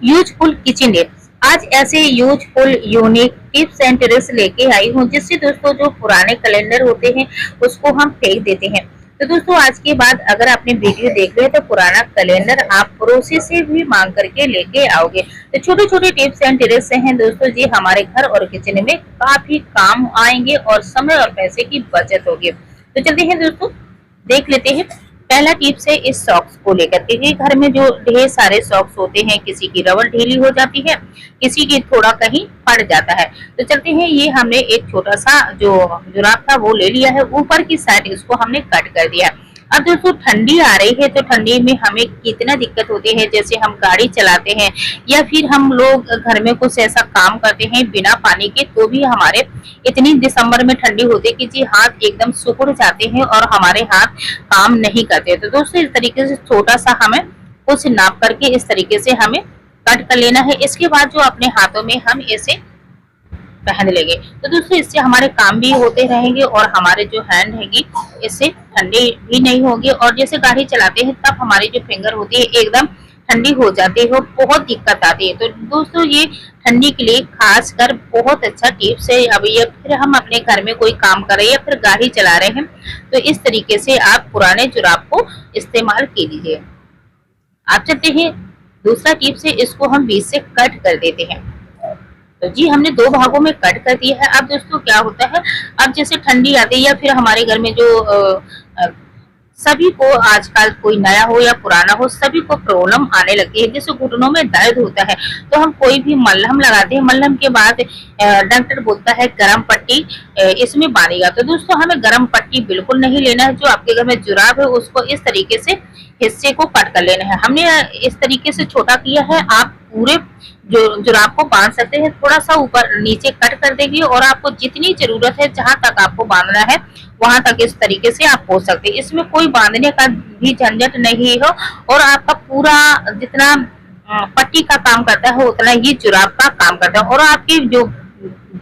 Useful kitchen tips. आज ऐसे useful unique tips and tricks लेके आई हूँ जिससे दोस्तों जो पुराने कैलेंडर होते हैं उसको हम फेंक देते हैं। तो दोस्तों आज के बाद अगर आपने वीडियो देख लिया तो पुराना कैलेंडर आप पड़ोसी से भी मांग करके लेके आओगे। तो छोटे छोटे टिप्स एंड ट्रिक्स हैं दोस्तों जी, हमारे घर और किचन में काफी काम आएंगे और समय और पैसे की बचत होगी। तो चलते हैं दोस्तों, देख लेते हैं। पहला टिप्स है इस सॉक्स को लेकर के। घर में जो ढेर सारे सॉक्स होते हैं, किसी की रबड़ ढीली हो जाती है, किसी की थोड़ा कहीं पड़ जाता है। तो चलते हैं, ये हमने एक छोटा सा जो जुराब था वो ले लिया है, ऊपर की साइड इसको हमने कट कर दिया है। अब दोस्तों ठंडी आ रही है तो ठंडी में हमें कितना दिक्कत होती है, जैसे हम गाड़ी चलाते हैं या फिर हम लोग घर में कुछ ऐसा काम करते हैं बिना पानी के, तो भी हमारे इतनी दिसंबर में ठंडी होती है कि जी हाथ एकदम सिकुड़ जाते हैं और हमारे हाथ काम नहीं करते। तो दोस्तों इस तरीके से छोटा सा हमें कुछ नाप करके इस तरीके से हमें कट कर लेना है। इसके बाद जो अपने हाथों में हम इसे पहन लेंगे तो दोस्तों इससे हमारे काम भी होते रहेंगे और हमारे जो हैंड हैगी इससे ठंडी भी नहीं होगी। और जैसे गाड़ी चलाते हैं तब हमारी जो फिंगर होती है एकदम ठंडी हो जाती है, बहुत दिक्कत आती है। तो दोस्तों ये ठंडी के लिए खास कर बहुत अच्छा टिप्स है। अब या फिर हम अपने घर में कोई काम कर रहे हैं या फिर गाड़ी चला रहे हैं तो इस तरीके से आप पुराने जुराब को इस्तेमाल कीजिए। आप चलते हैं, दूसरा टिप्स है, इसको हम बीच से कट कर देते हैं। तो जी हमने दो भागों में कट कर दिया है। अब दोस्तों क्या होता है, अब जैसे ठंडी आती है या फिर हमारे घर में जो सभी को आजकल कोई नया हो या पुराना हो सभी को प्रॉब्लम आने लगती है, जैसे घुटनों में दर्द होता है तो हम कोई भी मलहम लगाते हैं। मलहम के बाद डॉक्टर बोलता है गरम पट्टी इसमें बांधेगा। तो दोस्तों हमें गरम पट्टी बिल्कुल नहीं लेना है। जो आपके घर में जुराब है उसको इस तरीके से हिस्से को कट कर लेना है। हमने इस तरीके से छोटा किया है, आप पूरे जो जुराब को बांध सकते हैं, थोड़ा सा ऊपर नीचे कट कर देंगे और आपको जितनी जरूरत है जहां तक आपको बांधना है वहां तक इस तरीके से आप पहुंच सकते हैं। इसमें कोई बांधने का भी झंझट नहीं हो और आपका पूरा जितना पट्टी का काम करता है उतना ही जुराब का काम करता है। और आपकी जो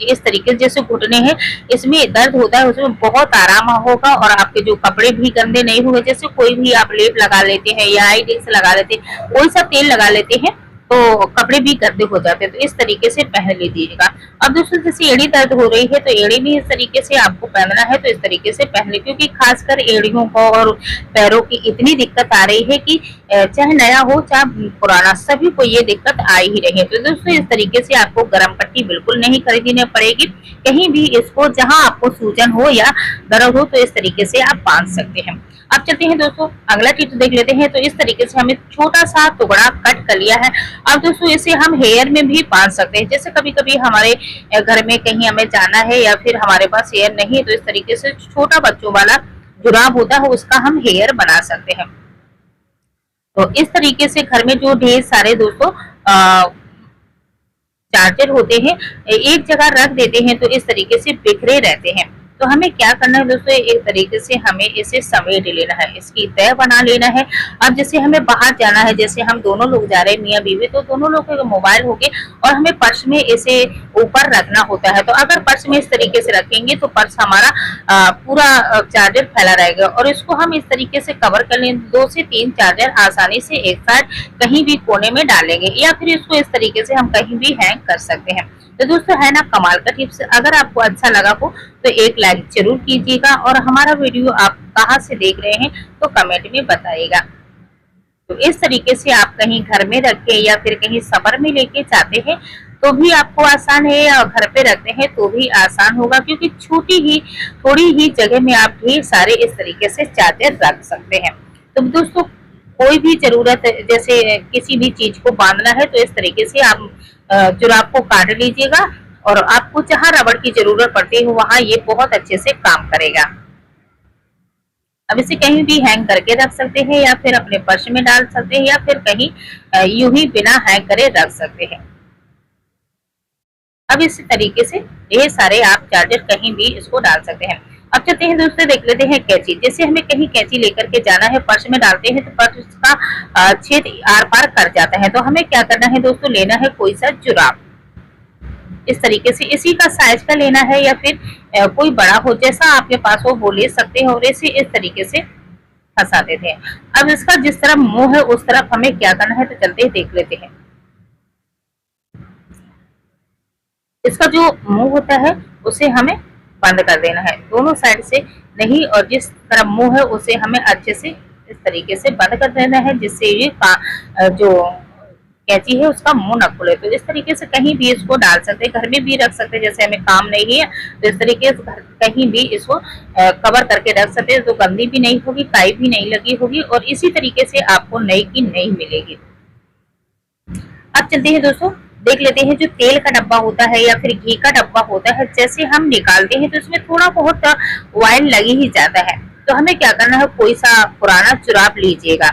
इस तरीके से जैसे घुटने हैं इसमें दर्द होता है उसमें बहुत आराम होगा और आपके जो कपड़े भी गंदे नहीं होंगे। जैसे कोई भी आप लेप लगा लेते हैं या आई डिक्स लगा लेते हैं, कोई सा तेल लगा लेते हैं तो कपड़े भी गंदे हो जाते हैं। तो इस तरीके से पहन लीजिएगा। अब दोस्तों जैसे एड़ी दर्द हो रही है तो एड़ी भी इस तरीके से आपको पहनना है, तो इस तरीके से पहन ले, क्योंकि खासकर एड़ियों को और पैरों की इतनी दिक्कत आ रही है कि चाहे नया हो चाहे पुराना सभी को ये दिक्कत आ ही रही है। तो दोस्तों इस तरीके से आपको गर्म पट्टी बिल्कुल नहीं खरीदनी पड़ेगी, कहीं भी इसको जहां आपको सूजन हो या दर्द हो तो इस तरीके से आप बांध सकते हैं। अब चलते हैं दोस्तों अगला टिप्स देख लेते हैं। तो इस तरीके से हमें छोटा सा टुकड़ा कट कर लिया है। अब दोस्तों इसे हम हेयर में भी बांध सकते हैं। जैसे कभी कभी हमारे घर में कहीं हमें जाना है या फिर हमारे पास हेयर नहीं है तो इस तरीके से छोटा बच्चों वाला जुराब होता है उसका हम हेयर बना सकते हैं। तो इस तरीके से घर में जो ढेर सारे दोस्तों चार्जर होते हैं एक जगह रख देते हैं तो इस तरीके से बिखरे रहते हैं। तो हमें क्या करना है दोस्तों, एक तरीके से हमें इसे समेट लेना है, इसकी तय बना लेना है। अब जैसे हमें बाहर जाना है, जैसे हम दोनों लोग जा रहे हैं मियाँ बीवी, तो दोनों लोग के मोबाइल हो गए और हमें पर्स में इसे ऊपर रखना होता है। तो अगर पर्स में इस तरीके से रखेंगे तो पर्स हमारा पूरा चार्जर फैला रहेगा और इसको हम इस तरीके से कवर कर लें। 2 से 3 चार्जर आसानी से एक साथ कहीं भी कोने में डालेंगे या फिर इसको इस तरीके से हम कहीं भी हैंग कर सकते हैं। तो दोस्तों है ना कमाल का टिप्स। अगर आपको अच्छा लगा हो तो एक लाइक जरूर कीजिएगा और हमारा वीडियो आप कहां से देख रहे हैं तो कमेंट में बताइएगा। तो इस तरीके से आप कहीं घर में रख के या फिर कहीं सफर में लेके जाते हैं तो भी आपको आसान है, या घर पे रखते हैं तो भी आसान होगा, क्योंकि थोड़ी ही जगह में आप ढेर सारे इस तरीके से चार्जर रख सकते हैं। तो दोस्तों कोई भी जरूरत जैसे किसी भी चीज को बांधना है तो इस तरीके से आप जुराब को काट लीजिएगा और आपको जहां रबड़ की जरूरत पड़ती है वहां ये बहुत अच्छे से काम करेगा। अब इसे कहीं भी हैंग करके रख सकते हैं या फिर अपने पर्स में डाल सकते हैं या फिर कहीं यूं ही बिना हैंग करे रख सकते हैं। अब इसी तरीके से ढेर सारे आप चार्जर कहीं भी इसको डाल सकते हैं। अब चलते हैं दोस्तों देख लेते हैं कैंची। जैसे हमें कहीं कैंची लेकर के जाना है, पर्स में डालते हैं तो पर्स का छेद आर पार कर जाता है। तो हमें क्या करना है दोस्तों, लेना है कोई सा जुराब इस तरीके से, इसी का साइज का लेना है या फिर कोई बड़ा हो जैसा आपके पास हो वो ले सकते हैं और इसे इस तरीके से फंसा देते हैं। अब इसका जिस तरफ मुंह है उस तरफ हमें क्या करना है तो चलते ही देख लेते हैं। इसका जो मुंह होता है उसे हमें बंद कर देना है, दोनों साइड से नहीं, और जिस तरफ मुंह है उसे हमें अच्छे से इस तरीके से बंद कर देना है, जिससे ये जो कैंची है उसका मुंह न खुले। तो इस तरीके से कहीं भी इसको डाल सकते हैं, घर में भी रख सकते हैं, जैसे हमें काम नहीं है तो इस तरीके से कहीं भी इसको कवर करके रख सकते हैं, तो गंदी भी नहीं होगी, काई भी नहीं लगी होगी, और इसी तरीके से आपको नई की नई मिलेगी। अब चलते हैं दोस्तों, देख लेते हैं जो तेल का डब्बा होता है या फिर घी का डब्बा होता है, जैसे हम निकालते हैं तो इसमें थोड़ा बहुत ऑयल लगी ही जाता है। तो हमें क्या करना है, कोई सा पुराना जुराब लीजिएगा,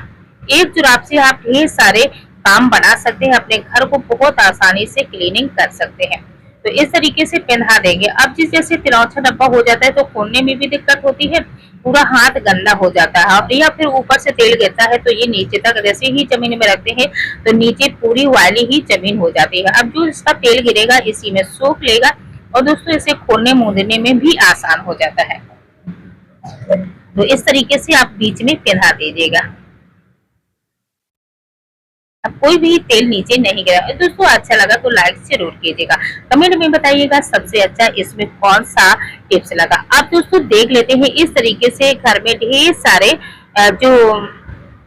एक जुराब से आप ढेर सारे काम बना सकते हैं, अपने घर को बहुत आसानी से क्लीनिंग कर सकते हैं। तो इस तरीके से पहना देंगे। अब जिस जैसे तिलौचा डब्बा हो जाता है तो खोलने में भी दिक्कत होती है, पूरा हाथ गंदा हो जाता है, या फिर ऊपर से तेल गिरता है तो ये नीचे तक जैसे ही जमीन में रखते हैं तो नीचे पूरी वाली ही जमीन हो जाती है। अब जो इसका तेल गिरेगा इसी में सोख लेगा, और दोस्तों इसे खोलने मूंदने में भी आसान हो जाता है। तो इस तरीके से आप बीच में पहना दीजिएगा। अब कोई भी तेल नीचे नहीं गिरा। दोस्तों अच्छा लगा तो लाइक जरूर कीजिएगा, कमेंट में बताइएगा सबसे अच्छा इसमें कौन सा टिप्स लगा। आप दोस्तों देख लेते हैं, इस तरीके से घर में ढेर सारे जो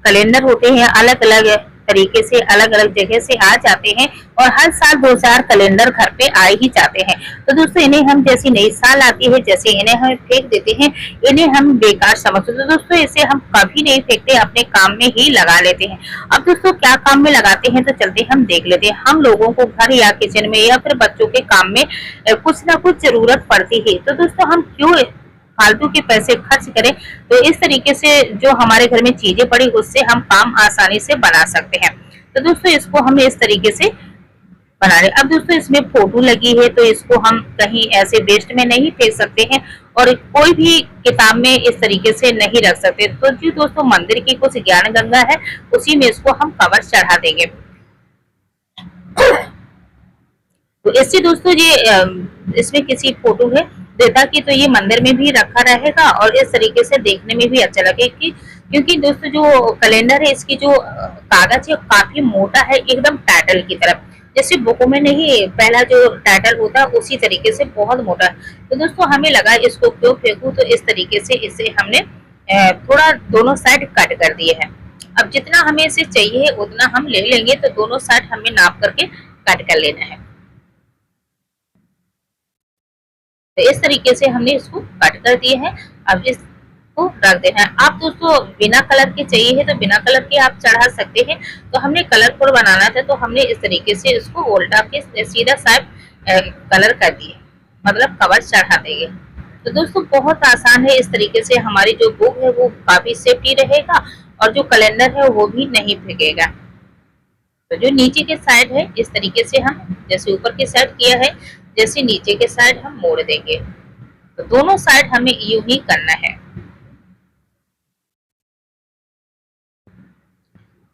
कैलेंडर होते हैं अलग अलग तरीके से अलग अलग जगह से आ जाते हैं, और हर साल 2-4 कैलेंडर घर पे आ ही जाते हैं। तो दोस्तों इन्हें हम जैसी नई साल आती है जैसे इन्हें हम फेंक देते हैं, इन्हें हम बेकार समझते हैं। तो दोस्तों इसे हम कभी नहीं फेंकते, अपने काम में ही लगा लेते हैं। अब दोस्तों क्या काम में लगाते हैं तो चलते हम देख लेते हैं। हम लोगों को घर या किचन में या फिर बच्चों के काम में कुछ ना कुछ जरूरत पड़ती है, तो दोस्तों हम क्यों फालतू के पैसे खर्च करें। तो इस तरीके से जो हमारे घर में चीजें पड़ी उससे हम काम आसानी से बना सकते हैं। तो दोस्तों इसको हम इस तरीके से बना रहे। अब दोस्तों इसमें फोटो लगी है तो इसको हम कहीं ऐसे वेस्ट में नहीं फेंक सकते हैं, और कोई भी किताब में इस तरीके से नहीं रख सकते। तो जी दोस्तों मंदिर की कुछ ज्ञान गंगा है, उसी में इसको हम कवर चढ़ा देंगे। तो इससे दोस्तों ये इसमें किसी फोटो है देवता की, तो ये मंदिर में भी रखा रहेगा और इस तरीके से देखने में भी अच्छा लगेगा। क्योंकि दोस्तों जो कैलेंडर है इसकी जो कागज है काफी मोटा है, एकदम टाइटल की तरफ, जैसे बुकों में नहीं पहला जो टाइटल होता है उसी तरीके से बहुत मोटा है। तो दोस्तों हमें लगा इसको क्यों फेंकूं, तो इस तरीके से इसे हमने थोड़ा दोनों साइड कट कर दिए हैं। अब जितना हमें इसे चाहिए उतना हम ले लेंगे, तो दोनों साइड हमें नाप करके कट कर लेना है। तो इस तरीके से हमने इसको कट कर दिए हैं। अब इसको रख देना है। आप दोस्तों बिना कलर के चाहिए है तो बिना कलर के आप चढ़ा सकते हैं। तो हमने कलरफुल बनाना था तो हमने इस तरीके से इसको उल्टा के सीधा साइड कलर कर दिए, मतलब कवर चढ़ा देंगे। तो दोस्तों बहुत आसान है, इस तरीके से हमारी जो बुक है वो काफी सेफ्टी रहेगा और जो कैलेंडर है वो भी नहीं फेंकेगा। तो जो नीचे के साइड है इस तरीके से हम जैसे ऊपर के साइड किया है जैसे नीचे के साइड हम मोड़ देंगे। तो दोनों साइड हमें यूं ही करना है।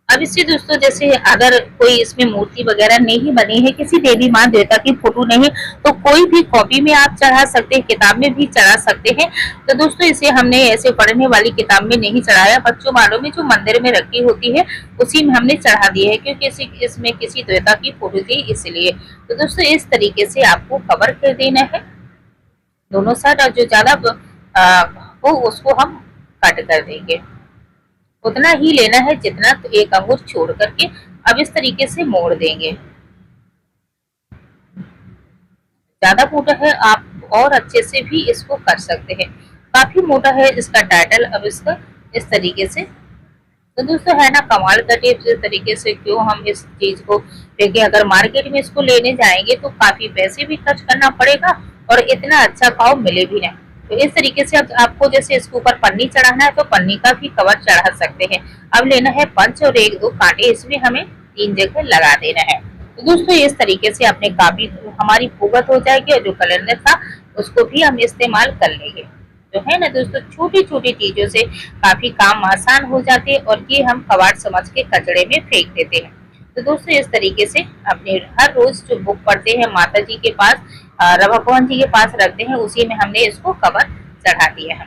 अब इससे दोस्तों जैसे अगर कोई इसमें मूर्ति वगैरह नहीं बनी है, किसी देवी माँ देवता की फोटो नहीं, तो कोई भी कॉपी में आप चढ़ा सकते हैं, किताब में भी चढ़ा सकते हैं। तो दोस्तों इसे हमने ऐसे पढ़ने वाली किताब में नहीं चढ़ाया, बच्चों वालों में जो मंदिर में रखी होती है उसी में हमने चढ़ा दी है, क्योंकि इसमें किसी देवता की फोटो थी इसलिए। तो दोस्तों इस तरीके से आपको कवर कर देना है दोनों साइड, और जो ज्यादा हो उसको हम कट कर देंगे। उतना ही लेना है जितना तो एक अंगूर छोड़ करके अब इस तरीके से मोड़ देंगे। ज्यादा मोटा है आप और अच्छे से भी इसको कर सकते हैं, काफी मोटा है इसका टाइटल। अब इसका इस तरीके से, तो दोस्तों है ना कमाल का टिप्स। इस तरीके से क्यों हम इस चीज को फेंके, अगर मार्केट में इसको लेने जाएंगे तो काफी पैसे भी खर्च करना पड़ेगा और इतना अच्छा भाव मिले भी नहीं। तो इस तरीके से अब आपको जैसे इसके ऊपर पन्नी चढ़ाना है तो पन्नी का भी कवर चढ़ा सकते हैं। अब लेना है पंच और 1-2 कांटे, इसमें हमें 3 जगह लगा देना है। तो दोस्तों इस तरीके से अपने काफी हमारी फुगत हो जाएगी और जो कैलेंडर था उसको भी हम इस्तेमाल कर लेंगे। तो है ना दोस्तों, छोटी छोटी चीजों से काफी काम आसान हो जाते हैं और ये हम कबाड़ समझ के कचड़े में फेंक देते हैं। तो दोस्तों इस तरीके से अपने हर रोज जो बुक पढ़ते हैं माता जी के पास, भगवान जी के पास रखते हैं, उसी में हमने इसको कवर चढ़ा दिया है।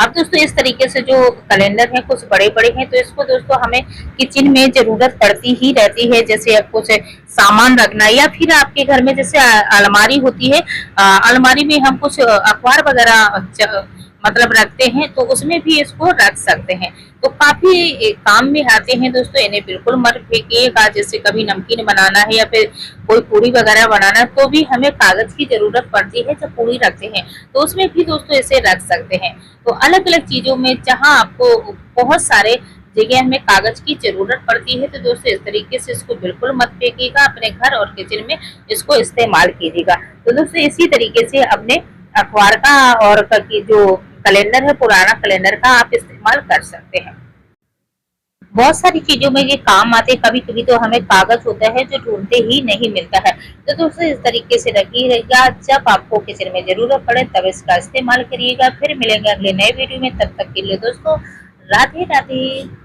अब दोस्तों इस तरीके से जो कैलेंडर है कुछ बड़े-बड़े हैं, तो इसको दोस्तों हमें किचन में ज़रूरत पड़ती ही रहती है। जैसे कुछ सामान रखना या फिर आपके घर में जैसे अलमारी होती है, अलमारी में हम कुछ अखबार वगैरह मतलब रखते हैं, तो उसमें भी इसको रख सकते हैं। तो काफ़ी काम में आते हैं दोस्तों, इन्हें बिल्कुल मत फेंकिएगा। जैसे कभी नमकीन बनाना है या फिर कोई पूड़ी वगैरह बनाना है, तो भी हमें कागज़ की ज़रूरत पड़ती है जब पूड़ी रखते हैं, तो उसमें भी दोस्तों इसे रख सकते हैं। तो अलग-अलग चीज़ों में जहाँ आपको बहुत सारे जगह हमें कागज़ की ज़रूरत पड़ती है, तो दोस्तों इस तरीके से इसको बिल्कुल मत फेंकिएगा, अपने घर और किचन में इसको इस्तेमाल कीजिएगा। तो दोस्तों इसी तरीके से अपने अखबार का और जो कैलेंडर है, पुराना कैलेंडर का आप इस्तेमाल कर सकते हैं। बहुत सारी चीज़ों में ये काम आते हैं, कभी-कभी तो हमें कागज़ होता है जो ढूँढते ही नहीं मिलता है। तो दोस्तों इस तरीके से रखिएगा, जब आपको किचन में ज़रूरत पड़े तब इसका इस्तेमाल करिएगा। फिर मिलेंगे अगले नए वीडियो में, तब तक के लिए दोस्तों राधे-राधे।